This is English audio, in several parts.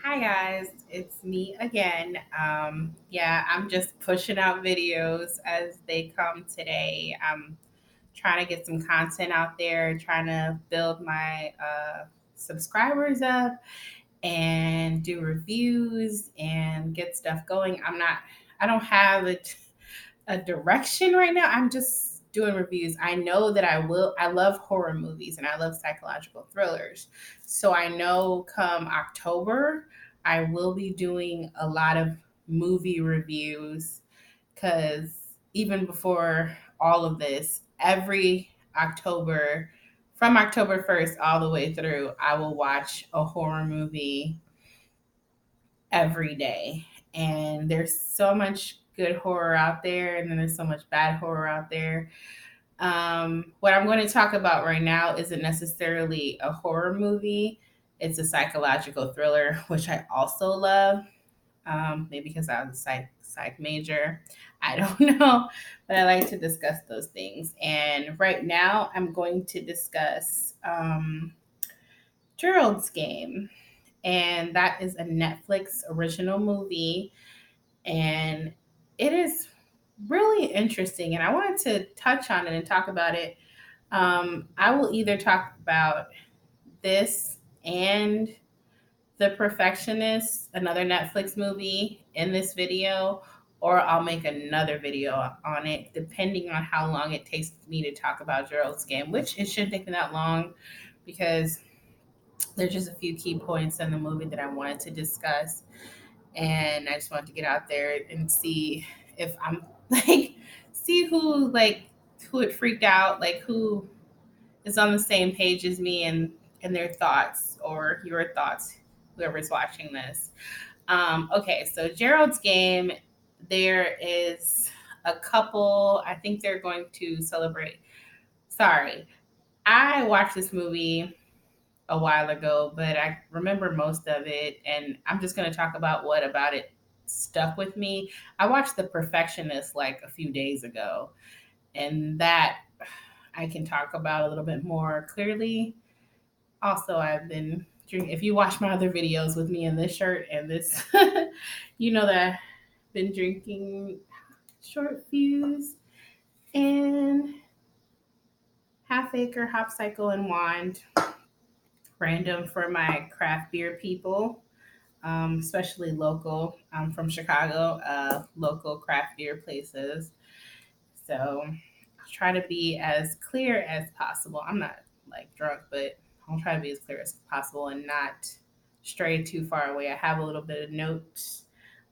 Hi guys, it's me again. Yeah, I'm just pushing out videos as they come today. I'm trying to get some content out there, trying to build my subscribers up and do reviews and get stuff going. I don't have a direction right now. I'm just doing reviews. I know that I love horror movies and I love psychological thrillers. So I know come October, I will be doing a lot of movie reviews because even before all of this, every October, from October 1st all the way through, I will watch a horror movie every day. And there's so much good horror out there, and then there's so much bad horror out there. What I'm going to talk about right now isn't necessarily a horror movie, it's a psychological thriller, which I also love. Maybe because I was a psych major. I don't know, but I like to discuss those things. And right now, I'm going to discuss Gerald's Game, and that is a Netflix original movie, and it is really interesting. And I wanted to touch on it and talk about it. I will either talk about this and The Perfectionist, another Netflix movie, in this video, or I'll make another video on it, depending on how long it takes me to talk about Gerald's Game, which it shouldn't take me that long because there's just a few key points in the movie that I wanted to discuss. And I just wanted to get out there and see if I'm like, see who it freaked out, like who is on the same page as me and their thoughts or your thoughts, whoever's watching this. Okay, so Gerald's Game, there is a couple. I think they're going to celebrate. Sorry, I watched this movie a while ago, but I remember most of it, and I'm just going to talk about what about it stuck with me. I watched The Perfectionist like a few days ago, and that I can talk about a little bit more clearly. Also, I've been drinking. If you watch my other videos with me in this shirt and this, you know that I've been drinking Short Fuse and Half Acre Hop Cycle and Wand, random for my craft beer people, especially local. I'm from Chicago, local craft beer places. So I'll try to be as clear as possible. I'm not like drunk, but I'll try to be as clear as possible and not stray too far away. I have a little bit of notes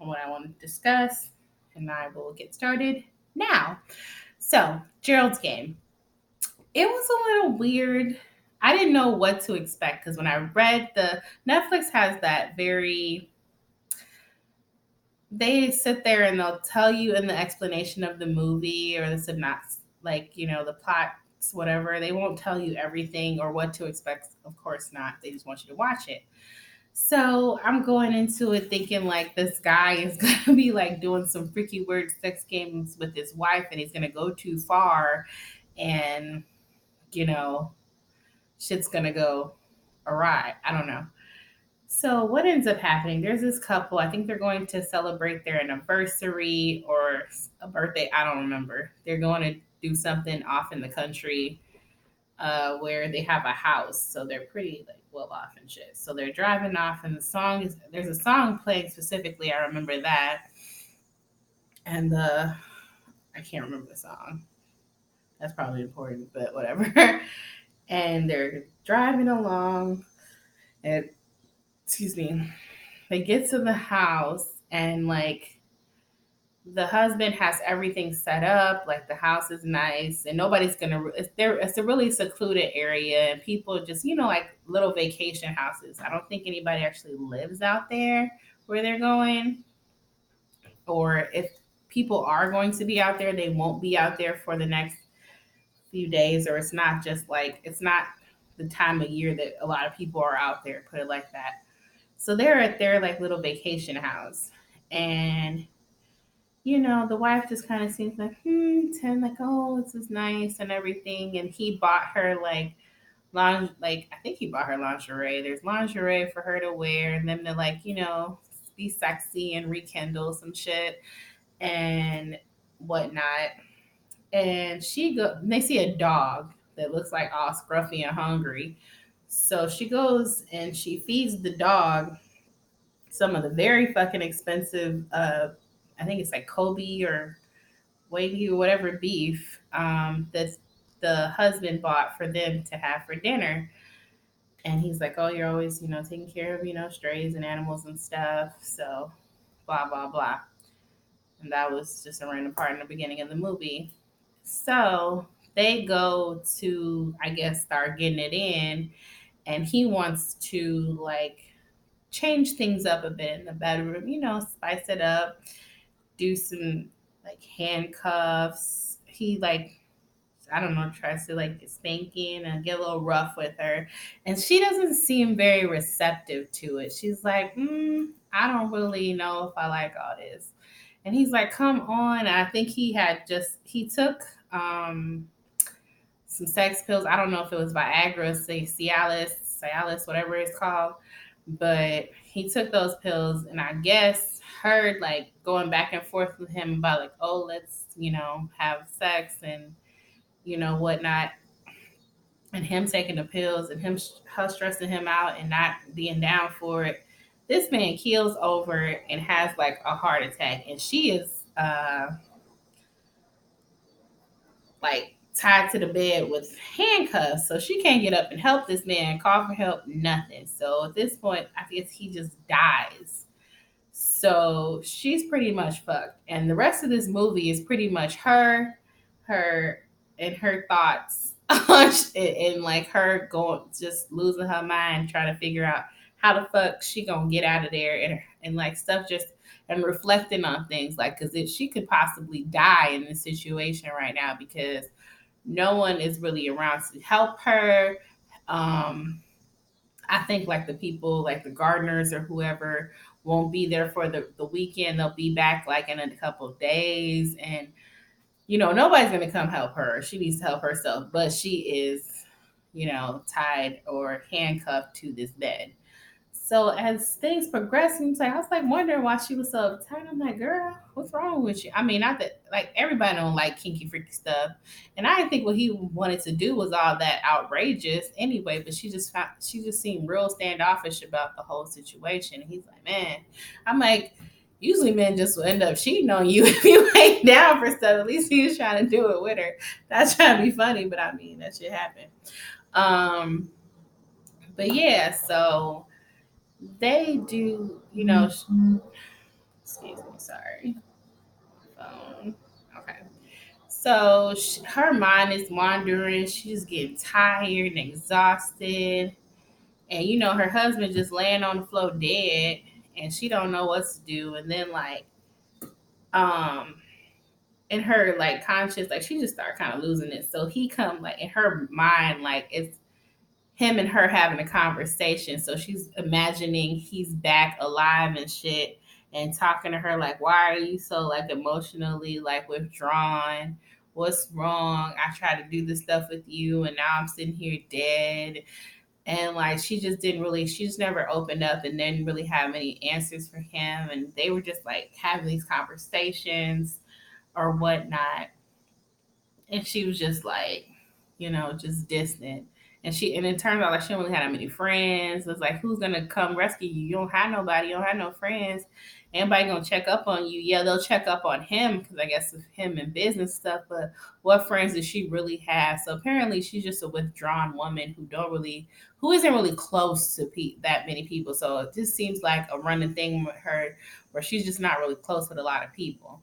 on what I want to discuss, and I will get started now. So, Gerald's Game. It was a little weird. I didn't know what to expect because when I read the Netflix has that very they sit there and they'll tell you in the explanation of the movie or the synopsis, like, the plots, whatever. They won't tell you everything or what to expect. Of course not. They just want you to watch it. So I'm going into it thinking like this guy is going to be like doing some freaky weird sex games with his wife and he's going to go too far and, you know, shit's going to go awry. I don't know. So what ends up happening? There's this couple. I think they're going to celebrate their anniversary or a birthday. I don't remember. They're going to do something off in the country where they have a house. So they're pretty like well off and shit. So they're driving off, and there's a song playing specifically. I remember that, and I can't remember the song. That's probably important, but whatever. And they're driving along, and excuse me, they get to the house and like the husband has everything set up, like the house is nice and nobody's gonna it's a really secluded area and people just like little vacation houses. I don't think anybody actually lives out there where they're going, or if people are going to be out there they won't be out there for the next few days, or it's not the time of year that a lot of people are out there, put it like that. So they're at their like little vacation house, and the wife just kind of seems like, tend like, oh, this is nice and everything. And he bought her like like I think he bought her lingerie. There's lingerie for her to wear and them to like, be sexy and rekindle some shit and whatnot. And they see a dog that looks like all scruffy and hungry. So she goes and she feeds the dog some of the very fucking expensive I think it's like Kobe or Wagyu or whatever beef that the husband bought for them to have for dinner. And he's like, "Oh, you're always, taking care of, strays and animals and stuff." So blah blah blah. And that was just a random part in the beginning of the movie. So they go to, I guess, start getting it in, and he wants to like change things up a bit in the bedroom, spice it up, do some like handcuffs. He like, I don't know, tries to like spanking and get a little rough with her. And she doesn't seem very receptive to it. She's like, I don't really know if I like all this. And he's like, come on. I think he took some sex pills. I don't know if it was Viagra, say Cialis, whatever it's called. But he took those pills and I guess heard like going back and forth with him about like, oh, let's, have sex and, whatnot. And him taking the pills and her stressing him out and not being down for it. This man keels over and has like a heart attack. And she is like tied to the bed with handcuffs, so she can't get up and help this man, call for help, nothing. So at this point, I guess he just dies. So she's pretty much fucked, and the rest of this movie is pretty much her, and her thoughts, and like her going just losing her mind, trying to figure out how the fuck she gonna get out of there, and like stuff just and reflecting on things like because if she could possibly die in this situation right now because no one is really around to help her. Um, I think like the people, like the gardeners or whoever, won't be there for the weekend. They'll be back like in a couple of days. And, nobody's going to come help her. She needs to help herself. But she is, tied or handcuffed to this bed. So as things progressed, I was like wondering why she was so uptight. I'm like, girl, what's wrong with you? I mean, not that like everybody don't like kinky freaky stuff, and I didn't think what he wanted to do was all that outrageous anyway. But she just seemed real standoffish about the whole situation. And he's like, man, I'm like, usually men just will end up cheating on you if you ain't down for stuff. At least he was trying to do it with her. Not trying to be funny, but I mean that shit happened. Um, but yeah, so they do, excuse me, sorry, phone. Okay. So her mind is wandering. She's getting tired and exhausted. And, her husband just laying on the floor dead and she don't know what to do. And then like, um, in her like conscious, like she just started kind of losing it. So he come like in her mind, like it's him and her having a conversation. So she's imagining he's back alive and shit and talking to her like, why are you so like emotionally like withdrawn? What's wrong? I tried to do this stuff with you and now I'm sitting here dead. And like she just never opened up and didn't really have any answers for him. And they were just like having these conversations or whatnot, and she was just like, just distant. And it turned out like she don't really have that many friends. It was like, who's gonna come rescue you? You don't have nobody. You don't have no friends. Anybody gonna check up on you? Yeah, they'll check up on him because I guess of him and business stuff. But what friends does she really have? So apparently, she's just a withdrawn woman who isn't really close to that many people. So it just seems like a running thing with her, where she's just not really close with a lot of people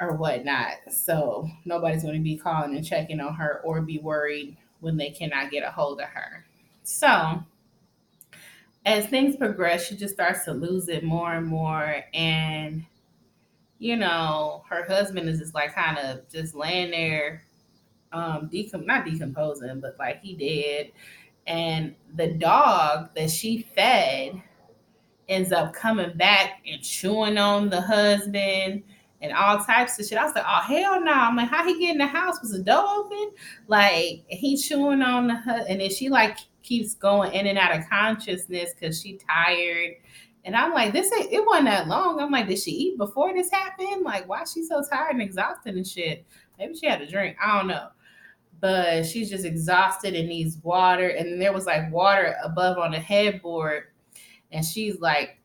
or whatnot. So nobody's going to be calling and checking on her or be worried when they cannot get a hold of her. So as things progress, she just starts to lose it more and more. And, her husband is just like kind of just laying there, not decomposing, but like he did. And the dog that she fed ends up coming back and chewing on the husband and all types of shit. I was like, oh hell no! I'm like, how he get in the house? Was the door open? Like he chewing on her, and then she like keeps going in and out of consciousness because she tired. And I'm like, this ain't, it wasn't that long. I'm like, did she eat before this happened? Like, why is she so tired and exhausted and shit? Maybe she had a drink. I don't know. But she's just exhausted and needs water. And then there was like water above on the headboard. And she's like,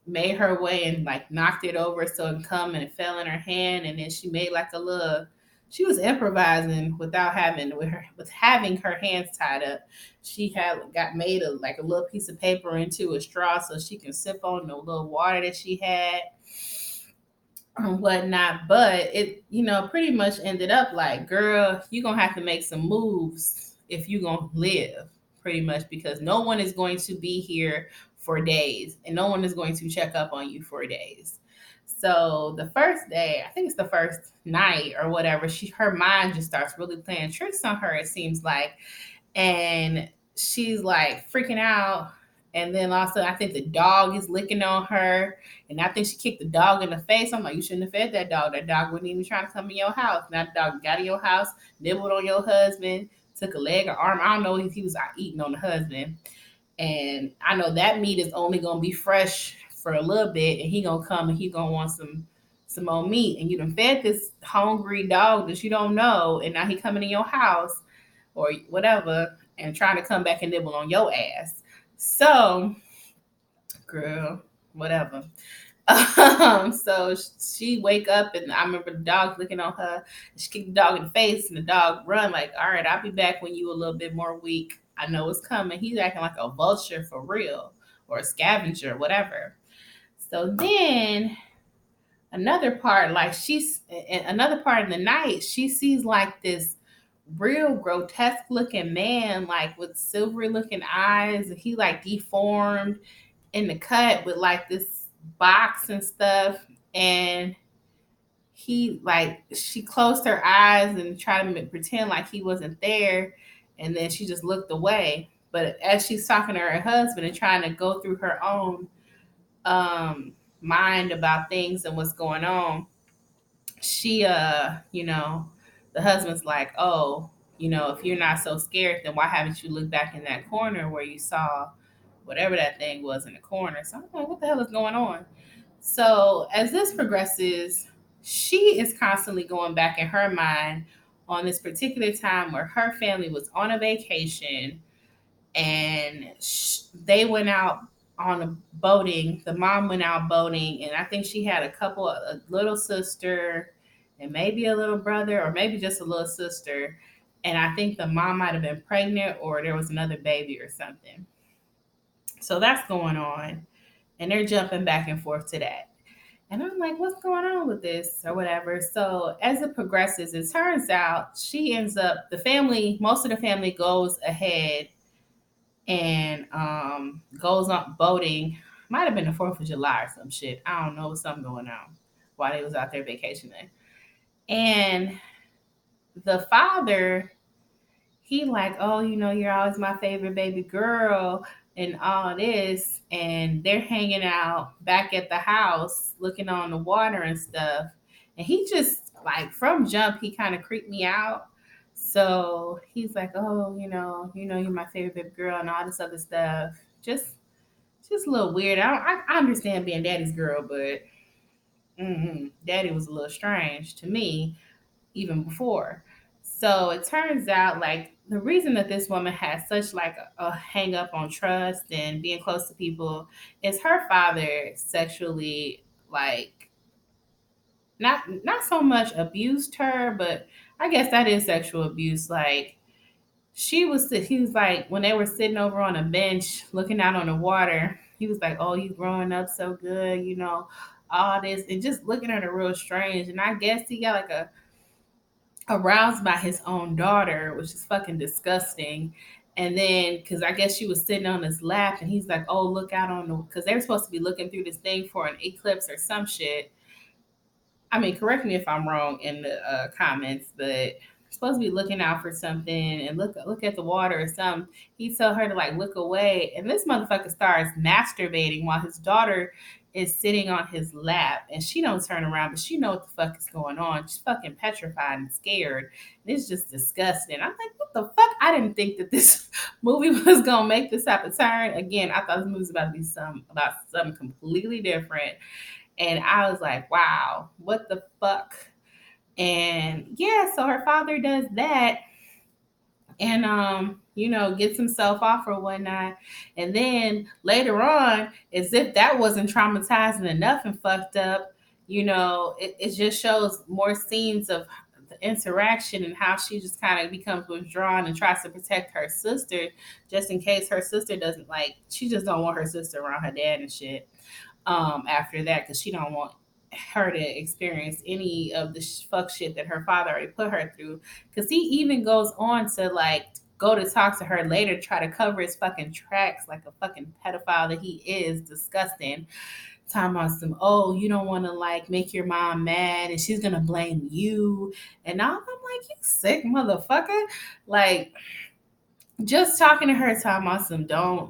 made her way and like knocked it over so it come and it fell in her hand. And then she made like a little, she was improvising without having with having her hands tied up. She had got made a like a little piece of paper into a straw so she can sip on the little water that she had and whatnot. But it, pretty much ended up like, girl, you're gonna have to make some moves if you're gonna live, pretty much, because no one is going to be here for days and no one is going to check up on you for days. So the first day, I think it's the first night or whatever, her mind just starts really playing tricks on her, it seems like. And she's like freaking out. And then also, I think the dog is licking on her, and I think she kicked the dog in the face. I'm like, you shouldn't have fed that dog. That dog wasn't even trying to come in your house. Now the dog got in your house, nibbled on your husband, took a leg or arm. I don't know if he was eating on the husband. And I know that meat is only gonna be fresh for a little bit, and he gonna come and he gonna want some more meat. And you done fed this hungry dog that you don't know, and now he coming in your house or whatever and trying to come back and nibble on your ass. So, girl, whatever. So she wake up and I remember the dog looking on her. She kicked the dog in the face and the dog run like, all right, I'll be back when you a little bit more weak. I know it's coming. He's acting like a vulture for real or a scavenger, whatever. So then another part in the night, she sees like this real grotesque looking man, like with silvery looking eyes. He like deformed in the cut with like this box and stuff. And he like she closed her eyes and tried to pretend like he wasn't there, and then she just looked away. But as she's talking to her husband and trying to go through her own mind about things and what's going on, she the husband's like, oh, if you're not so scared, then why haven't you looked back in that corner where you saw whatever that thing was in the corner? So I'm like, what the hell is going on? So as this progresses, she is constantly going back in her mind on this particular time where her family was on a vacation, and they went out on a boating. The mom went out boating, and I think she had a little sister, and maybe a little brother, or maybe just a little sister. And I think the mom might have been pregnant, or there was another baby or something. So that's going on, and they're jumping back and forth to that. And I'm like, what's going on with this or whatever? So as it progresses, it turns out she ends up, most of the family goes ahead and goes on boating. Might have been the 4th of July or some shit. I don't know, something going on while they was out there vacationing. And the father, he like, oh, you're always my favorite baby girl and all this. And they're hanging out back at the house looking on the water and stuff. And he just like from jump, he kind of creeped me out. So he's like, oh, you're my favorite baby girl and all this other stuff. Just a little weird. I understand being daddy's girl, but daddy was a little strange to me even before. So it turns out like the reason that this woman has such like a hang up on trust and being close to people is her father sexually, like, not so much abused her, but I guess that is sexual abuse. Like he was like, when they were sitting over on a bench looking out on the water, he was like, oh, you growing up so good, all this, and just looking at her real strange. And I guess he got like a aroused by his own daughter, which is fucking disgusting. And then, because I guess she was sitting on his lap, and he's like, "Oh, look out on the," because they were supposed to be looking through this thing for an eclipse or some shit. I mean, correct me if I'm wrong in the comments, but supposed to be looking out for something and look at the water or something. He told her to like look away, and this motherfucker starts masturbating while his daughter is sitting on his lap, and she don't turn around, but she know what the fuck is going on. She's fucking petrified and scared. And it's just disgusting. I'm like, what the fuck? I didn't think that this movie was gonna make this type of turn. Again, I thought this movie was about to be about something completely different. And I was like, wow, what the fuck? And yeah, so her father does that, and gets himself off or whatnot. And then later on, as if that wasn't traumatizing enough and fucked up, it just shows more scenes of the interaction and how she just kind of becomes withdrawn and tries to protect her sister, just in case her sister doesn't, like, she just don't want her sister around her dad and shit. After that, because she don't want her to experience any of the fuck shit that her father already put her through. Because he even goes on to, like, go to talk to her later, try to cover his fucking tracks like a fucking pedophile that he is. Disgusting. Talking about some, oh, you don't want to, like, make your mom mad and she's gonna blame you. And now I'm like, you sick motherfucker. Like, just talking to her, talking about some, don't,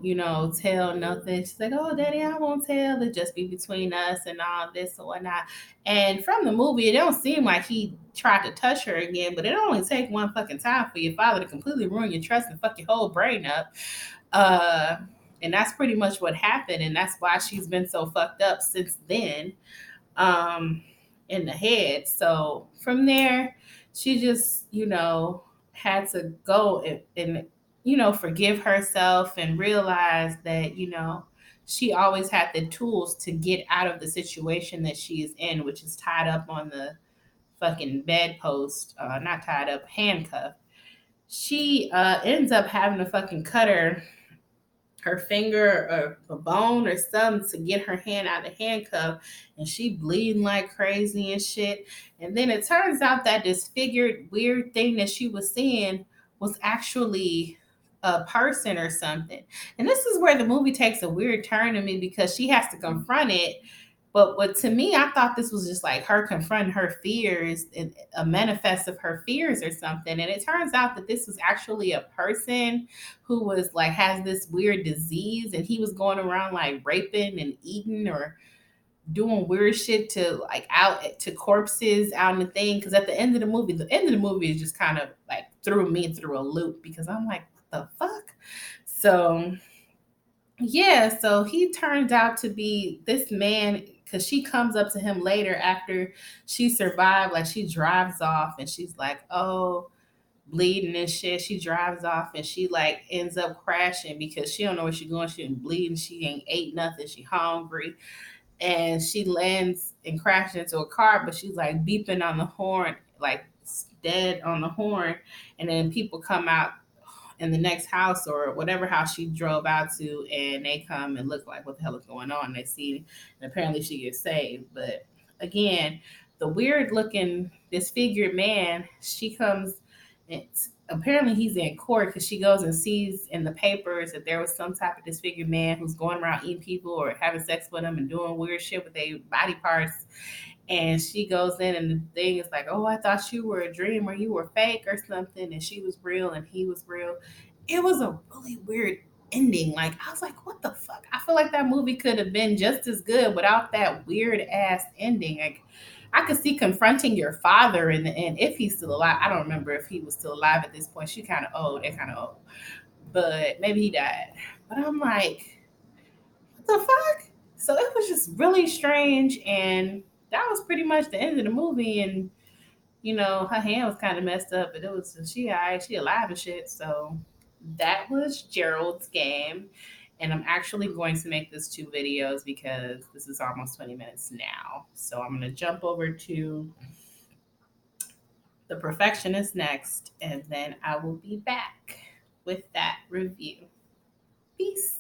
tell nothing. She's like, oh, daddy, I won't tell. It just be between us and all this and whatnot. And from the movie, it don't seem like he tried to touch her again, but it only take one fucking time for your father to completely ruin your trust and fuck your whole brain up. Uh, and that's pretty much what happened. And that's why she's been so fucked up since then, um, in the head. So from there, she just, had to go and forgive herself and realize that, she always had the tools to get out of the situation that she is in, which is tied up on the fucking bedpost, not tied up, handcuffed. She ends up having to fucking cut her finger or a bone or something to get her hand out of the handcuff, and she bleeding like crazy and shit. And then it turns out that disfigured weird thing that she was seeing was actually a person or something. And this is where the movie takes a weird turn to me, because she has to confront it. But what, to me, I thought this was just like her confronting her fears and a manifest of her fears or something. And it turns out that this was actually a person who was like, has this weird disease, and he was going around like raping and eating or doing weird shit to, like, out to corpses out in the thing. Because at the end of the movie is just kind of like threw me through a loop, because I'm like, what the fuck? So yeah, so he turned out to be this man, because she comes up to him later after she survived. Like, she drives off and she's like, oh, bleeding and shit. She drives off and she, like, ends up crashing because she don't know where she's going. She ain't bleeding. She ain't ate nothing. She hungry. And she lands and crashes into a car, but she's like beeping on the horn, like dead on the horn. And then people come out in the next house or whatever house she drove out to, and they come and look like, what the hell is going on? They see, and apparently she gets saved. But again, the weird looking disfigured man, she comes, it's apparently he's in court, because she goes and sees in the papers that there was some type of disfigured man who's going around eating people or having sex with them and doing weird shit with their body parts. And she goes in, and the thing is like, oh, I thought you were a dream or you were fake or something. And she was real and he was real. It was a really weird ending. Like, I was like, what the fuck? I feel like that movie could have been just as good without that weird ass ending. Like, I could see confronting your father in the end, if he's still alive. I don't remember if he was still alive at this point. She kind of old. They're kind of old. But maybe he died. But I'm like, what the fuck? So it was just really strange. And that was pretty much the end of the movie. And, her hand was kind of messed up, but it was, she all right, she alive and shit. So that was Gerald's game. And I'm actually going to make this 2 videos because this is almost 20 minutes now. So I'm going to jump over to The Perfectionist next, and then I will be back with that review. Peace.